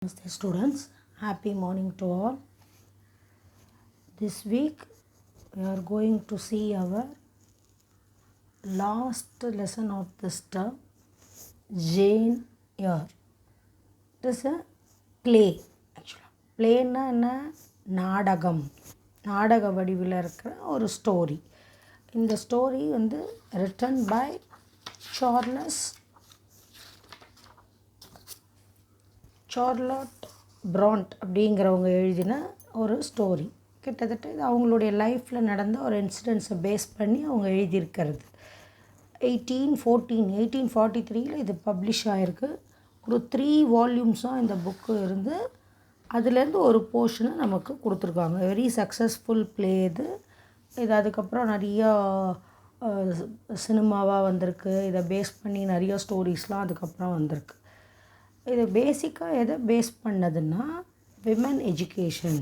Namaste students, happy morning to all. This week we are going to see our last lesson of this term, Jane Eyre. It is a play actually. Playனா என்ன நாடகம் நாடக வடிவில் இருக்கிற ஒரு story. இந்த story written by Charlotte brand அப்படிங்கிறவங்க எழுதின ஒரு ஸ்டோரி. கிட்டத்தட்ட இது அவங்களுடைய லைஃப்பில் நடந்த ஒரு இன்சிடென்ட்ஸை பேஸ் பண்ணி அவங்க எழுதியிருக்கிறது. 1843 இது பப்ளிஷ் ஆகிருக்கு. ஒரு 3 வால்யூம்ஸாக இந்த புக்கு இருந்து அதுலேருந்து ஒரு போர்ஷனை நமக்கு கொடுத்துருக்காங்க. வெரி சக்ஸஸ்ஃபுல் ப்ளே இது. அதுக்கப்புறம் நிறையா சினிமாவாக வந்திருக்கு. இதை பேஸ் பண்ணி நிறையா ஸ்டோரிஸ்லாம் அதுக்கப்புறம் வந்திருக்கு. இது பேசிக்காக எதை பேஸ் பண்ணதுன்னா விமன் எஜுகேஷன்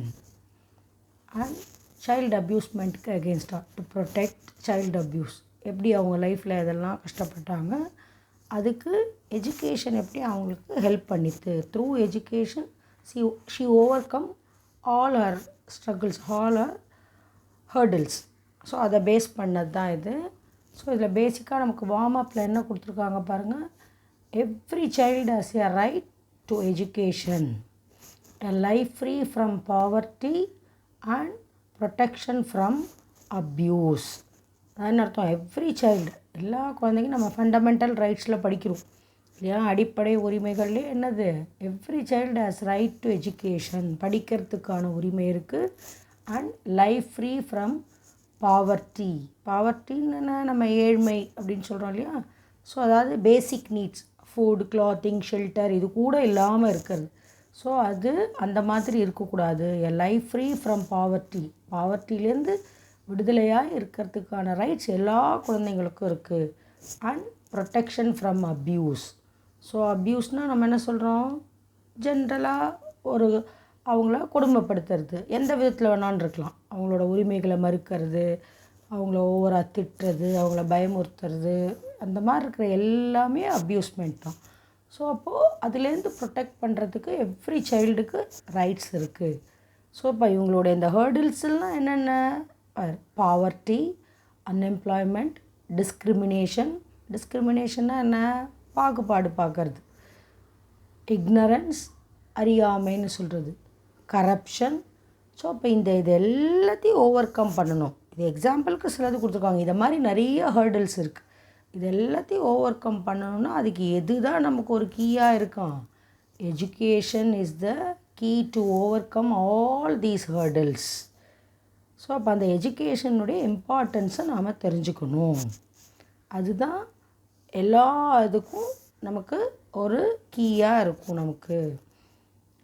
அண்ட் சைல்டு அப்யூஸ்மெண்ட்டுக்கு அகெயின்ஸ்டாக டு ப்ரொடெக்ட் சைல்டு அப்யூஸ். எப்படி அவங்க லைஃப்பில் இதெல்லாம் கஷ்டப்பட்டாங்க, அதுக்கு எஜுகேஷன் எப்படி அவங்களுக்கு ஹெல்ப் பண்ணித்து. Through education she overcome all her struggles, all her hurdles. So அதை பேஸ் பண்ணது தான் இது. ஸோ இதில் பேசிக்காக நமக்கு வார்ம் அப்பில் என்ன கொடுத்துருக்காங்க பாருங்கள். Every child has a right to education, a life free from poverty and protection from abuse. அதான் அர்த்தம். எவ்ரி சைல்டு, எல்லா குழந்தைக்கும் நம்ம ஃபண்டமெண்டல் ரைட்ஸில் படிக்கிறோம் இல்லையா, அடிப்படை உரிமைகள்லேயே என்னது, every child has right to education, படிக்கிறதுக்கான உரிமை இருக்குது. And life free from poverty. பாவர்ட்டின்னு நம்ம ஏழ்மை அப்படின்னு சொல்கிறோம் இல்லையா. ஸோ அதாவது basic needs, food, clothing, shelter, இது கூட இல்லாமல் இருக்கிறது. ஸோ அது அந்த மாதிரி இருக்கக்கூடாது. A life free from poverty, பாவர்ட்டிலேருந்து விடுதலையாக இருக்கிறதுக்கான ரைட்ஸ் எல்லா குழந்தைங்களுக்கும் இருக்குது. And protection from abuse. So அப்யூஸ்னால் நம்ம என்ன சொல்கிறோம், ஜென்ரலாக ஒரு அவங்கள கொடுமைப்படுத்துறது, எந்த விதத்தில் வேணான்னு இருக்கலாம். அவங்களோட உரிமைகளை மறுக்கிறது, அவங்கள ஓவராக திட்டுறது, அவங்கள பயமுறுத்துறது, அந்த மாதிரி இருக்கிற எல்லாமே அப்யூஸ்மெண்ட் தான். ஸோ அப்போது அதுலேருந்து ப்ரொடெக்ட் பண்ணுறதுக்கு எவ்ரி சைல்டுக்கு ரைட்ஸ் இருக்குது. ஸோ இப்போ இவங்களோட இந்த ஹர்டில்ஸ்லாம் என்னென்ன, பாவர்ட்டி, அன்எம்ப்ளாய்மெண்ட், டிஸ்கிரிமினேஷன்னா என்ன, பாகுபாடு பார்க்கறது, இக்னரன்ஸ், அறியாமைன்னு சொல்கிறது, கரப்ஷன். ஸோ இப்போ இது எல்லாத்தையும் ஓவர் கம் பண்ணணும். இது எக்ஸாம்பிளுக்கு சிலது கொடுத்துருக்காங்க. இதை மாதிரி நிறைய ஹர்டில்ஸ் இருக்குது. இது எல்லாத்தையும் ஓவர் கம் பண்ணணும்னா அதுக்கு எது தான் நமக்கு ஒரு கீயாக இருக்கும், education is the key to overcome all these hurdles. So அப்போ அந்த எஜுகேஷனுடைய இம்பார்ட்டன்ஸை நாம் தெரிஞ்சுக்கணும். அதுதான் எல்லா இதுக்கும் நமக்கு ஒரு கீயாக இருக்கும் நமக்கு.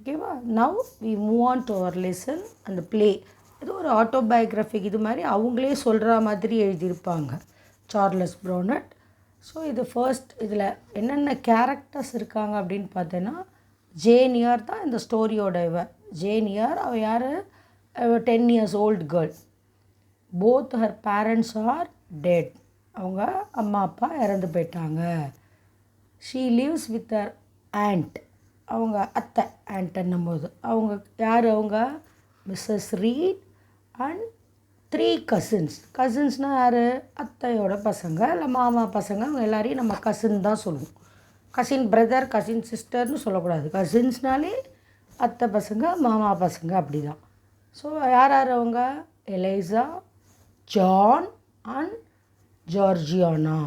ஓகேவா. Now we move on to our lesson. அந்த ப்ளே இது ஒரு ஆட்டோபயோக்ராஃபிக், இது மாதிரி அவங்களே சொல்கிற மாதிரி எழுதியிருப்பாங்க சார்லஸ் ப்ரானட். ஸோ இது ஃபர்ஸ்ட், இதில் என்னென்ன கேரக்டர்ஸ் இருக்காங்க அப்படின்னு பார்த்தேன்னா, ஜேன் இயர் தான் இந்த ஸ்டோரியோட ஜேன் இயர். அவள் யார், 10 years old girl. Both her parents are dead. அவங்க அம்மா அப்பா இறந்து போயிட்டாங்க. She lives with her aunt, அவங்க அத்தை. ஆண்ட்ன்னும் போது அவங்க யார், அவங்க மிஸ்ஸஸ் ரீட் அண்ட் 3 கசின்ஸ்னால் யார், அத்தையோட பசங்க இல்லை மாமா பசங்க. அவங்க எல்லாரையும் நம்ம கசின் தான் சொல்லுவோம். கசின் பிரதர், கசின் சிஸ்டர்னு சொல்லக்கூடாது. கசின்ஸ்னாலே அத்தை பசங்க, மாமா பசங்க, அப்படி தான். ஸோ யார் அவங்க, எலைசா, ஜான் அண்ட் ஜார்ஜியானா.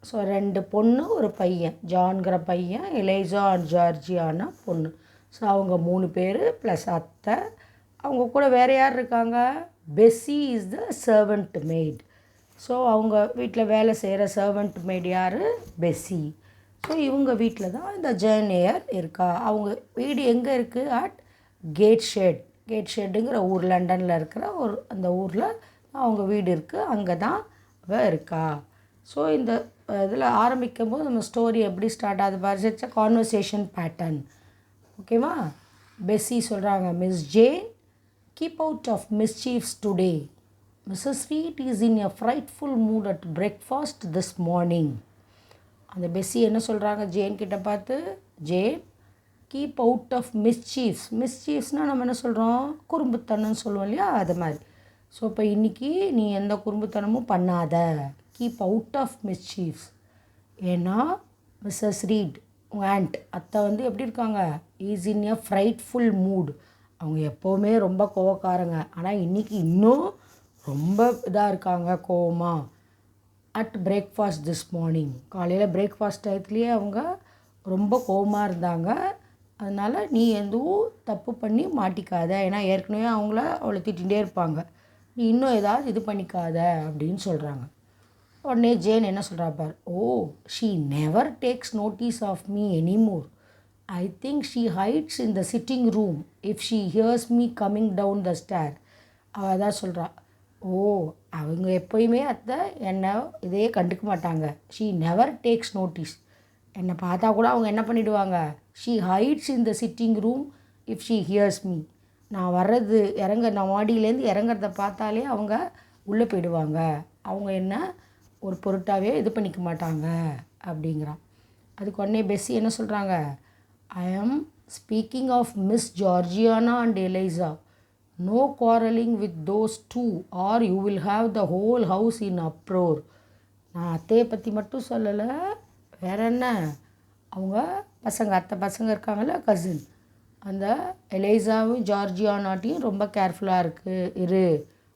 ஸோ 2 பொண்ணு ஒரு பையன், ஜான்கிற பையன், எலைசா அண்ட் ஜார்ஜியானா பொண்ணு. ஸோ அவங்க 3 பேர் ப்ளஸ் அத்தை. அவங்க கூட வேறு யார் இருக்காங்க, Bessie is the servant maid. So அவங்க வீட்டில் வேலை செய்கிற சர்வெண்ட் மெய்ட் யார், பெஸ்ஸி. ஸோ இவங்க வீட்டில் தான் இந்த ஜேன் எயர் இருக்கா. அவங்க வீடு எங்கே இருக்குது, அட் கேட்ஷெட்டுங்கிற ஊர், லண்டனில் இருக்கிற ஒரு அந்த ஊரில் அவங்க வீடு இருக்குது. அங்கே தான் அவள் இருக்கா. ஸோ இந்த இதில் ஆரம்பிக்கும் போது நம்ம ஸ்டோரி எப்படி ஸ்டார்ட் ஆகுது பாரு, இட்ஸ் அ கான்வர்சேஷன் பேட்டர்ன். ஓகேவா. பெஸ்ஸி சொல்கிறாங்க, miss Jane, keep out of mischiefs today. Mrs. Reed is in a frightful mood at breakfast this morning. அந்த பெஸ்ஸி என்ன சொல்கிறாங்க ஜேன் கிட்ட பார்த்து, ஜேன் கீப் அவுட் ஆஃப் மிஸ்சீஃப்ஸ். மிஸ்சீஃப்ஸ்னால் நம்ம என்ன சொல்கிறோம், குறும்புத்தனம்னு சொல்லுவோம் இல்லையா, அது மாதிரி. ஸோ இப்போ இன்றைக்கி நீ எந்த குறும்புத்தனமும் பண்ணாத, கீப் அவுட் ஆஃப் மிஸ்சீஃப்ஸ். ஏன்னா மிஸ்ஸஸ் ரீட் உங்கள் ஆண்ட் அத்தை வந்து எப்படி இருக்காங்க, is in a frightful mood. அவங்க எப்போவுமே ரொம்ப கோவக்காரங்க, ஆனால் இன்றைக்கி இன்னும் ரொம்ப இதாக இருக்காங்க, கோவமா. அட் பிரேக்ஃபாஸ்ட் திஸ் மார்னிங், காலையில் பிரேக்ஃபாஸ்ட் டயத்துலேயே அவங்க ரொம்ப கோவமாக இருந்தாங்க. அதனால் நீ எதுவும் தப்பு பண்ணி மாட்டிக்காத, ஏன்னா ஏற்கனவே அவளை திட்டிகிட்டே இருப்பாங்க, நீ இன்னும் ஏதாவது இது பண்ணிக்காத அப்படின்னு சொல்கிறாங்க. உடனே ஜேன் என்ன சொல்கிறா பார், oh she never takes notice of me anymore. I think she hides in the sitting room if she hears me coming down the stair. அவள் தான் சொல்கிறா, ஓ அவங்க எப்போயுமே அத்தை என்னை இதே கண்டுக்க மாட்டாங்க. ஷீ நெவர் டேக்ஸ் நோட்டீஸ், என்னை பார்த்தா கூட அவங்க என்ன பண்ணிவிடுவாங்க, she hides in the sitting room if she hears me. நான் வர்றது நான் மாடியிலேருந்து இறங்குறத பார்த்தாலே அவங்க உள்ளே போயிடுவாங்க, அவங்க என்ன ஒரு பொருட்டாகவே இது பண்ணிக்க மாட்டாங்க அப்படிங்கிறான். அதுக்கு உடனே பெஸ்ஸி என்ன சொல்கிறாங்க, I am speaking of Miss Georgiana and Eliza. No quarreling with those two or you will have the whole house in uproar. நான் அத்தையை பற்றி மட்டும் சொல்லலை, வேற என்ன, அவங்க அத்தை பசங்க இருக்காங்கள்ல, கசின், அந்த எலைசாவும் ஜார்ஜியானாட்டையும் ரொம்ப கேர்ஃபுல்லாக இரு,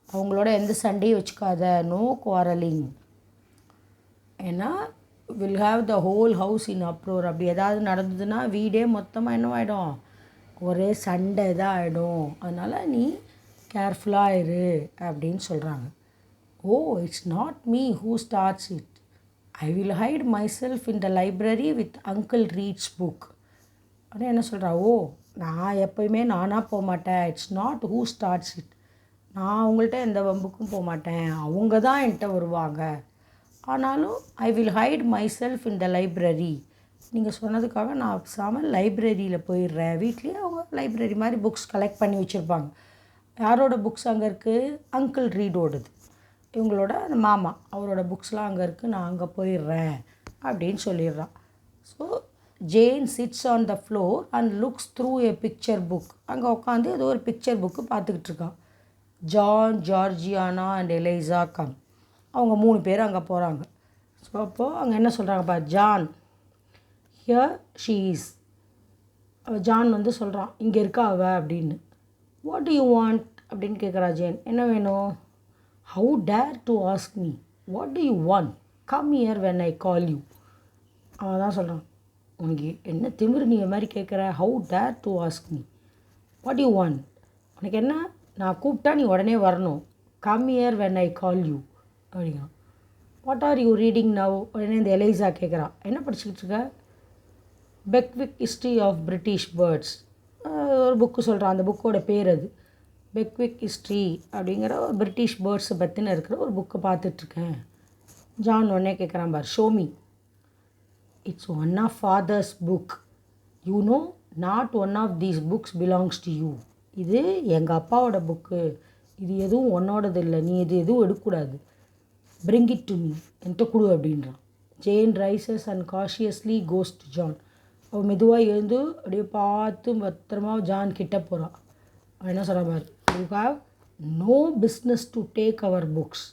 அவங்களோட எந்த சண்டையும் வச்சுக்காத, நோ quarreling. ஏன்னா will have the whole house in uproar. அப்படி ஏதாவது நடந்ததுன்னா வீடே மொத்தமாக என்னவாயிடும், ஒரே சண்டை தான் ஆகிடும், அதனால் நீ கேர்ஃபுல்லாக இரு அப்படின்னு சொல்கிறாங்க. Oh it's not me who starts it. I will hide myself in the library with uncle reads book. ஆனால் என்ன சொல்கிறா, ஓ நான் எப்போயுமே நானாக போக மாட்டேன், it's not who starts it, நான் அவங்கள்ட்ட எந்த வம்புக்கும் போக மாட்டேன், அவங்க தான் என்கிட்ட வருவாங்க. ஆனாலும் I will hide myself in the library. நீங்கள் சொன்னதுக்காக நான் பேசாமல் லைப்ரரியில் போயிடுறேன். வீட்லேயே அவங்க லைப்ரரி மாதிரி புக்ஸ் கலெக்ட் பண்ணி வச்சுருப்பாங்க. யாரோட புக்ஸ் அங்கே இருக்குது, அங்கிள் ரீடோடது, இவங்களோட அந்த மாமா அவரோட புக்ஸ்லாம் அங்கே இருக்குது, நான் அங்கே போயிடுறேன் அப்படின்னு சொல்லிடுறான். So Jane sits on the floor and looks through a picture book. அங்கே உட்காந்து ஏதோ ஒரு பிக்சர் புக்கு பார்த்துக்கிட்டு இருக்கான். John, Georgiana and Eliza come. அவங்க 3 பேர் அங்கே போகிறாங்க. ஸோ அப்போது அங்கே என்ன சொல்கிறாங்கப்பா, ஜான் ஹியர் ஷீ இஸ். ஜான் வந்து சொல்கிறான், இங்கே இருக்கா அவ அப்படின்னு. வாட் டு யூ வாண்ட் அப்படின்னு கேட்குறா ஜேன். என்ன வேணும், how dare to ask me, what do you want, come here when I call you. அவன் தான் சொல்கிறான், உனக்கு என்ன திமிரு நீ மாதிரி கேட்குற, how dare to ask me, what you want, உனக்கு என்ன, நான் கூப்பிட்டா நீ உடனே வரணும், come here when I call you அப்படிங்கிறான். What are you reading now. உடனே இந்த எலைசா கேட்குறான், என்ன படிச்சுக்கிட்டு இருக்க. Bewick history of British birds ஒரு புக்கு சொல்கிறான். அந்த புக்கோட பேர் அது பெக்விக் ஹிஸ்ட்ரி அப்படிங்கிற ஒரு பிரிட்டிஷ் பேர்ட்ஸை பற்றின இருக்கிற ஒரு புக்கை பார்த்துட்ருக்கேன். ஜான் உடனே கேட்குறான் பார், show me. It's one of father's book, you know not one of these books belongs to you. இது எங்கள் அப்பாவோட புக்கு, இது எதுவும் உன்னோடது இல்லை, நீ இது எதுவும் எடுக்கக்கூடாது. பிரிங் இட் டு மீ, என்கிட்ட கொடு அப்படின்றான். Jane rises and cautiously goes to John. அவள் மெதுவாக எழுந்து அப்படியே பார்த்து பத்திரமா ஜான் கிட்டே போகிறான். அவன் என்ன சொல்கிற மாதிரி, you have no business to take our books,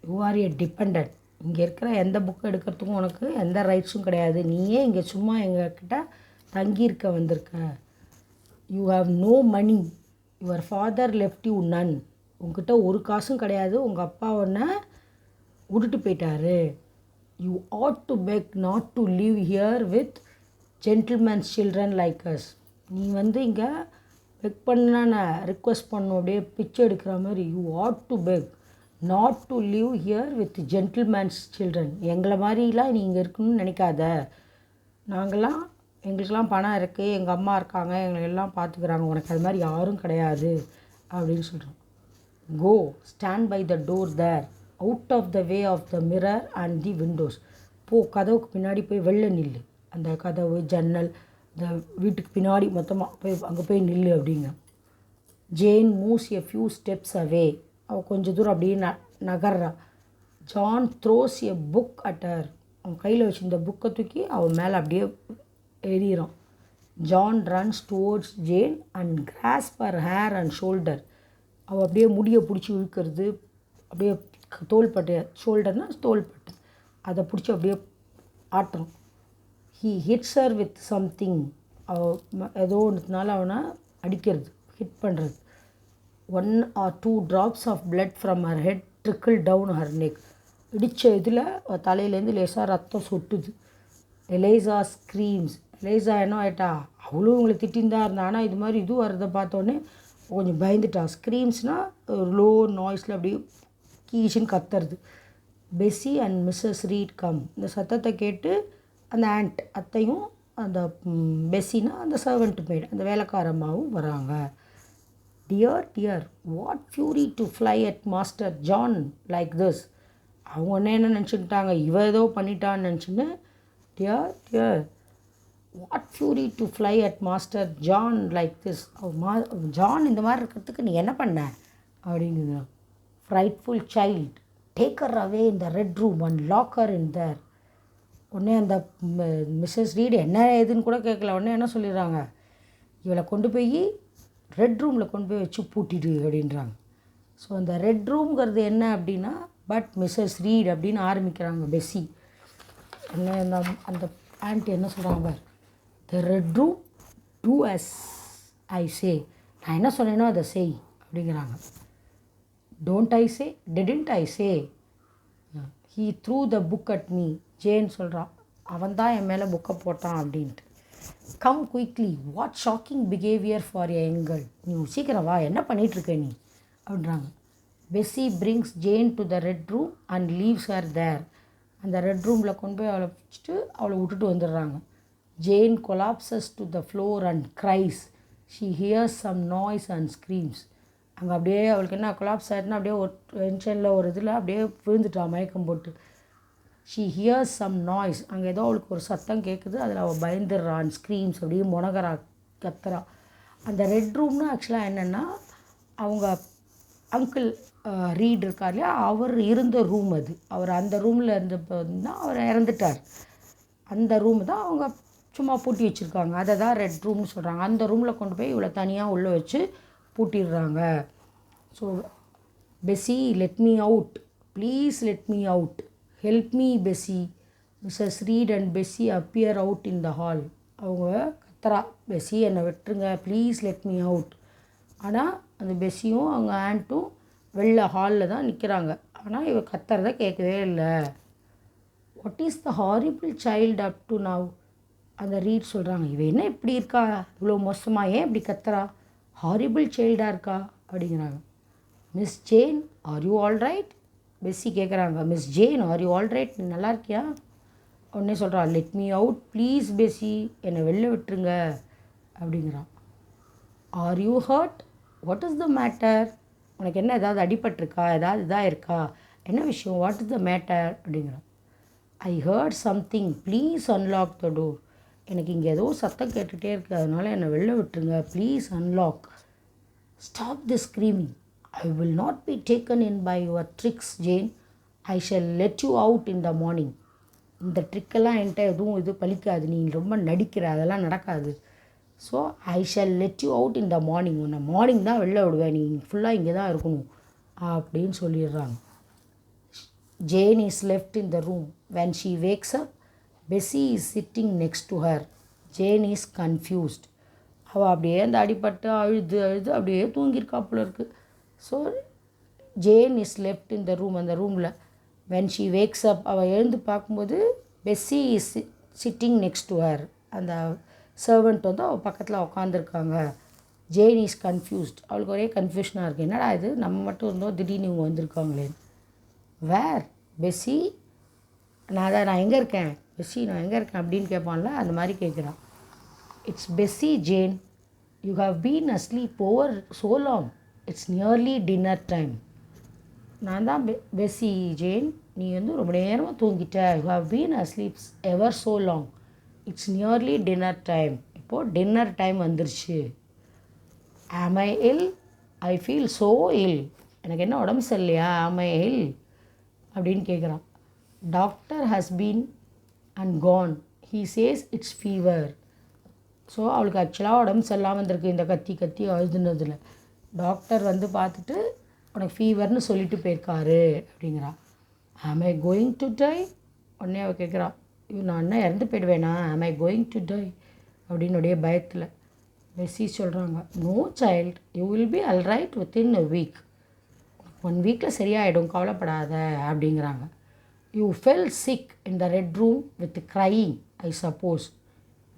you are a dependent. இங்கே இருக்கிற எந்த புக்கு எடுக்கிறதுக்கும் உனக்கு எந்த ரைட்ஸும் கிடையாது, நீயே இங்கே சும்மா எங்ககிட்ட தங்கியிருக்க வந்திருக்க. You have no money, your father left you none. உங்ககிட்ட ஒரு காசும் கிடையாது, உங்கள் அப்பா உன்னை விட்டுட்டு போயிட்டாரு. You ought to beg not to live here with gentlemen's children like us. நீ வந்து இங்கே பெக் பண்ண ரிக்வெஸ்ட் பண்ணும், அப்படியே பிச்சை எடுக்கிற மாதிரி. You ought to beg not to live here with gentlemen's children. எங்களை மாதிரிலாம் நீ இங்கே இருக்கணும்னு நினைக்காத. எங்களுக்கெல்லாம் பணம் இருக்குது, எங்கள் அம்மா இருக்காங்க, எங்களை எல்லாம் பார்த்துக்கிறாங்க, உனக்கு அது மாதிரி யாரும் கிடையாது அப்படின்னு சொல்கிறோம். Go stand by the door there out of the way of the mirror and the windows. கதவுக்கு பின்னாடி போய் வெளில நில்லு, அந்த கதவு ஜன்னல் இந்த வீட்டுக்கு பின்னாடி மொத்தமாக போய் அங்கே போய் நில்லு அப்படிங்க. Jane moves a few steps away. அவள் கொஞ்சம் தூரம் அப்படியே நகர்றா. John throws a book at her. அவன் கையில் வச்சு இந்த புக்கை தூக்கி அவன் மேலே அப்படியே எறிகிறான். John runs towards Jane and grasp her hair and shoulder. அவள் அப்படியே முடியை பிடிச்சி இழுக்கிறது, அப்படியே தோள்பட்டை, ஷோல்டர்னால் தோள்பட்டை, அதை பிடிச்சி அப்படியே ஆட்டுறோம். He hits her with something. ஏதோ ஒன்றுனால அவனை அடிக்கிறது, ஹிட் பண்ணுறது. 1 or 2 drops of blood from her head trickle down her neck. இடித்த இதில் தலையிலேருந்து லேசாக ரத்தம் சொட்டுது. எலைசா ஸ்க்ரீம்ஸ். எலைசா என்ன ஆகிட்டா, அவளும் இவங்களை திட்டின்னு தான் இருந்தா, ஆனால் இது மாதிரி இது வரதை பார்த்தோன்னே கொஞ்சம் பயந்துட்டா. ஸ்க்ரீம்ஸ்னால் ஒரு லோ நாய்ஸில் அப்படியே கீச்சுன்னு கத்துறது. Bessie and Mrs read come. இந்த சத்தத்தை கேட்டு அந்த ஆண்ட் அத்தையும் அந்த பெஸ்ஸினா அந்த சர்வெண்ட் மேட் அந்த வேலைக்காரம்மாவும் வராங்க. Dear dear, what fury to fly at master John like this. அவங்க என்ன நினச்சிக்கிட்டாங்க, இவ ஏதோ பண்ணிட்டான்னு நினச்சின்னு, dear dear, what fury to fly at master John like this. ஜான் இந்த மாதிரி இருக்கிறதுக்கு நீ என்ன பண்ண அப்படிங்குது. Frightful child, take her away in the red room and lock her in there. உடனே அந்த மிஸ்ஸஸ் ரீடு என்ன ஏதுன்னு கூட கேட்கல. உடனே என்ன சொல்லிடுறாங்க, இவளை கொண்டு போய் ரெட் ரூமில் கொண்டு போய் வச்சு பூட்டிடு அப்படின்றாங்க. ஸோ அந்த ரெட் ரூம்ங்கிறது என்ன அப்படின்னா, பட் மிஸ்ஸஸ் ரீட் அப்படின்னு ஆரம்பிக்கிறாங்க பெஸ்ஸி. என்ன அந்த ஆண்டி என்ன சொல்கிறாங்க, the red room do as I say. நான் என்ன சொன்னேனோ அதை செய் அப்படிங்கிறாங்க. Don't I say, didn't I say. He threw the book at me. Jane சொல்கிறான், அவன் தான் என் மேலே புக்கை போட்டான் அப்படின்ட்டு. Come quickly, what shocking behaviour for a எங்கல். நீ சீக்கிரம் வா, என்ன பண்ணிகிட்ருக்க நீ அப்படின்றாங்க. Bessie brings Jane to the red room and leaves her there. அந்த ரெட் ரூமில் கொண்டு போய் அவளை வச்சுட்டு அவளை விட்டுட்டு வந்துடுறாங்க. Jane collapses to the floor and cries. She hears some noise and screams. அங்கே அப்படியே அவளுக்கு என்ன கொலாப்ஸ் ஆகிட்டுனா அப்படியே ஒரு டென்ஷனில் ஒரு இதில் அப்படியே விழுந்துட்டா மயக்கம் போட்டு. She hears some noise. அங்கே ஏதோ அவளுக்கு ஒரு சத்தம் கேட்குது, அதில் அவள் பயந்துடுறான். ஸ்க்ரீம்ஸ் அப்படியே முனகரா, கத்துறா. அந்த ரெட் ரூம்னு ஆக்சுவலாக என்னென்னா, அவங்க அங்கிள் ரீட் இருக்கார் இல்லையா, அவர் இருந்த ரூம் அது. அவர் அந்த ரூமில் இருந்தப்போனா அவர் இறந்துட்டார். அந்த ரூம் தான் அவங்க சும்மா பூட்டி வச்சுருக்காங்க, அதை தான் ரெட் ரூம்னு சொல்கிறாங்க. அந்த ரூமில் கொண்டு போய் இவ்வளோ தனியாக உள்ளே வச்சு பூட்டிடுறாங்க. So Bessie, let me out, please let me out, help me Bessie. Mrs Reed and Bessie appear out in the hall. அவங்க கத்துறா, பெஸ்ஸி என்னை விட்டுருங்க, ப்ளீஸ் லெட் மீ அவுட். ஆனால் அந்த பெஸ்ஸியும் அவங்க ஆண்ட்டும் வெளில ஹாலில் தான் நிற்கிறாங்க. ஆனால் இவ கத்துறத கேட்கவே இல்லை. What is the horrible child up to now. அந்த ரீட் சொல்கிறாங்க, இவ என்ன இப்படி இருக்கா, இவ்வளோ மோசமாக, ஏன் இப்படி கத்துறா, ஹாரிபிள் சைல்டாக இருக்கா அப்படிங்கிறாங்க. Miss Jane, are you all right. Bessie கேட்குறாங்க, Miss Jane, are you all right, நீ நல்லா இருக்கியா. உடனே சொல்கிறான், let me out please Bessie, என்னை வெளில விட்டுருங்க அப்படிங்கிறான். Are you hurt, what is the matter. உனக்கு என்ன ஏதாவது அடிபட்டிருக்கா, ஏதாவது இதாக இருக்கா, என்ன விஷயம், வாட் இஸ் த மேட்டர் அப்படிங்கிறான். I heard something, please unlock the door. எனக்கு இங்கே ஏதோ சத்தம் கேட்டுகிட்டே இருக்குது, அதனால் என்னை வெளில விட்டுருங்க, please unlock. Stop the screaming, I will not be taken in by your tricks Jane, I shall let you out in the morning. இந்த ட்ரிக்கெல்லாம் என்கிட்ட எதுவும் இது பலிக்காது, நீ ரொம்ப நடிக்கிற, அதெல்லாம் நடக்காது. So I shall let you out in the morning, உன்னை மார்னிங் தான் வெளில விடுவேன், நீ ஃபுல்லாக இங்கே தான் இருக்கணும் அப்படின்னு சொல்லிடுறாங்க. Jane is left in the room. When she wakes up, Bessie is sitting next to her. Jane is confused. அவள் அப்படியே அந்த அடிப்பட்டு அழுது அழுது அப்படியே தூங்கியிருக்காப்புல இருக்குது. So Jane is left in the room, அந்த ரூமில். வென் ஷீ வேக்ஸ் அப், அவள் எழுந்து பார்க்கும்போது Bessie is sitting next to her. அந்த சர்வெண்ட் வந்து அவள் பக்கத்தில் உட்காந்துருக்காங்க. Jane is confused. அவளுக்கு ஒரே கன்ஃபியூஷனாக இருக்குது, என்னடா இது நம்ம மட்டும் இருந்தோம், திடீர்னு இவங்க வந்திருக்காங்களேன்னு. வேர் பெஸ்ஸி, நான் எங்கே இருக்கேன் பெஸ்ஸி, நான் எங்கே இருக்கேன் அப்படின்னு கேட்பான்ல, அந்த மாதிரி கேட்குறான். It's Bessie Jane, you have been asleep over so long, it's nearly dinner time. நான் தான் பெஸ்ஸி ஜேன், நீ வந்து ரொம்ப நேரமாக தூங்கிட்ட. You have been asleep ever so long, it's nearly dinner time. இப்போது டின்னர் டைம் வந்துருச்சு. Am I will, I feel so இல், எனக்கு என்ன உடம்பு சரியில்லையா, ஆம் ஐ இல் அப்படின்னு கேட்குறான். Doctor has been and gone, he says it's fever. So அவளுக்கு ஆக்சுவலாக உடம்பு சரியில்லாமல் வந்திருக்கு இந்த கத்தி கத்தி அழுதுனதில். டாக்டர் வந்து பார்த்துட்டு உனக்கு ஃபீவர்னு சொல்லிட்டு போயிருக்காரு அப்படிங்கிறா. am I going to die? உடனே அவள் கேட்குறா, நான் என்ன இறந்து போயிடுவேனா? am I going to die அப்படின்னுடைய பயத்தில். பெஸ்ஸி சொல்கிறாங்க, no child, you will be all right within a week. 1 வீக்கில் சரியாயிடும், கவலைப்படாத அப்படிங்கிறாங்க. You fell sick in the red room with crying I suppose.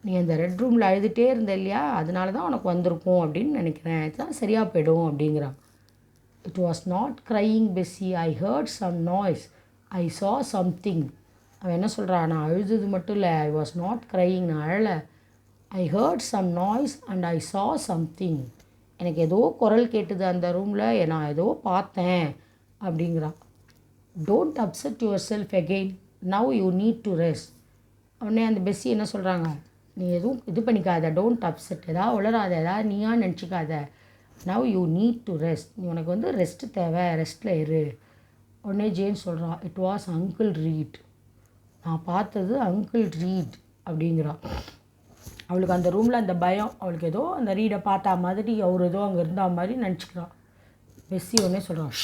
நீ அந்த ரெட் ரூமில் அழுதுகிட்டே இருந்த இல்லையா, அதனால தான் உனக்கு வந்திருக்கும் அப்படின்னு நினைக்கிறேன், இதுதான் சரியாக போயிடும் அப்படிங்கிறான். It was not crying Bessie, I heard some noise, I saw something. அவன் என்ன சொல்கிறான், நான் அழுது மட்டும் இல்லை, ஐ வாஸ் நாட் க்ரையிங், நான் அழலை, I heard some noise and I saw something. எனக்கு ஏதோ குரல் கேட்டுது அந்த ரூமில், நான் ஏதோ பார்த்தேன் அப்படிங்கிறான். Don't upset your self again, now you need to rest. உடனே அந்த பெஸ்ஸி என்ன சொல்கிறாங்க, நீ எதுவும் இது பண்ணிக்காத, டோன்ட் அப்செட், எதாவது உளராத, எதாவது நீயா நினச்சிக்காத, now you need to rest, நீ உனக்கு வந்து ரெஸ்ட்டு தேவை, ரெஸ்ட்டில் இரு. உடனே ஜேன் சொல்கிறான், இட் வாஸ் அங்கிள் ரீட், நான் பார்த்தது அங்கிள் ரீட் அப்படிங்கிறான். அவளுக்கு அந்த ரூமில் அந்த பயம், அவளுக்கு ஏதோ அந்த ரீடை பார்த்தா மாதிரி அவர் ஏதோ அங்கே இருந்தா மாதிரி நினச்சிக்கிறான். பெஸ்ஸி உடனே சொல்கிறான்,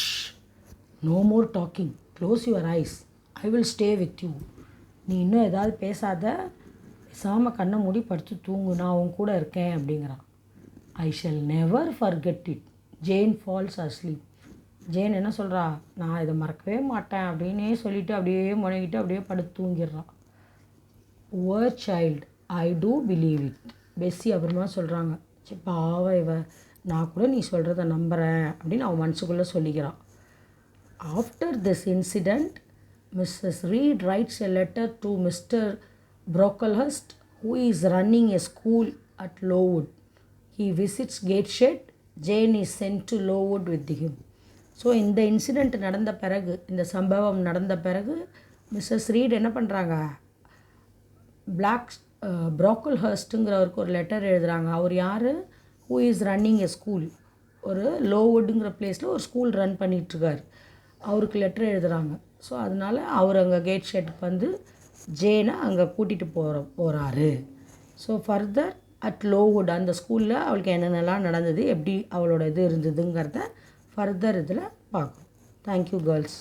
no more talking, close your eyes, I will stay with you. நீ இன்னும் ஏதாவது பேசாத, பேசாமல் கண்ணை மூடி படுத்து தூங்கு, நான் உன் கூட இருக்கேன் அப்படிங்கிறான். I shall never forget it, Jane falls asleep. Jane என்ன சொல்கிறா, நான் இதை மறக்கவே மாட்டேன் அப்படின்னே சொல்லிவிட்டு அப்படியே முனைகிட்டு அப்படியே படுத்து தூங்கிடுறான். Poor child, I do believe it. Bessie அப்புறமா சொல்கிறாங்க, சரி பாவ இவ, நான் கூட நீ சொல்கிறத நம்புகிறேன் அப்படின்னு அவன் மனசுக்குள்ளே சொல்லிக்கிறான். After this incident Mrs Reed writes a letter to Mr Brocklehurst who is running a school at Lowood. He visits Gateshead. Jane is sent to Lowood with him. So இந்த இன்சிடெண்ட் நடந்த பிறகு, இந்த சம்பவம் நடந்த பிறகு மிஸ்ஸஸ் ரீட் என்ன பண்ணுறாங்க, ப்ரோக்கல்ஹர்ஸ்ட்டுங்கிறவருக்கு ஒரு லெட்டர் எழுதுகிறாங்க. அவர் யார், who is running a school, ஒரு லோவுட்டுங்கிற பிளேஸில் ஒரு ஸ்கூல் ரன் பண்ணிகிட்ருக்கார், அவருக்கு லெட்டர் எழுதுகிறாங்க. ஸோ அதனால் அவர் அங்கே கேட் ஷெட்டுக்கு வந்து ஜேனை அங்கே கூட்டிகிட்டு போகிறாரு. ஸோ ஃபர்தர் அட் லோவுட், அந்த ஸ்கூலில் அவளுக்கு என்னென்னலாம் நடந்தது, எப்படி அவளோட இது இருந்ததுங்கிறத ஃபர்தர் இதில் பார்க்கணும். Thank you girls.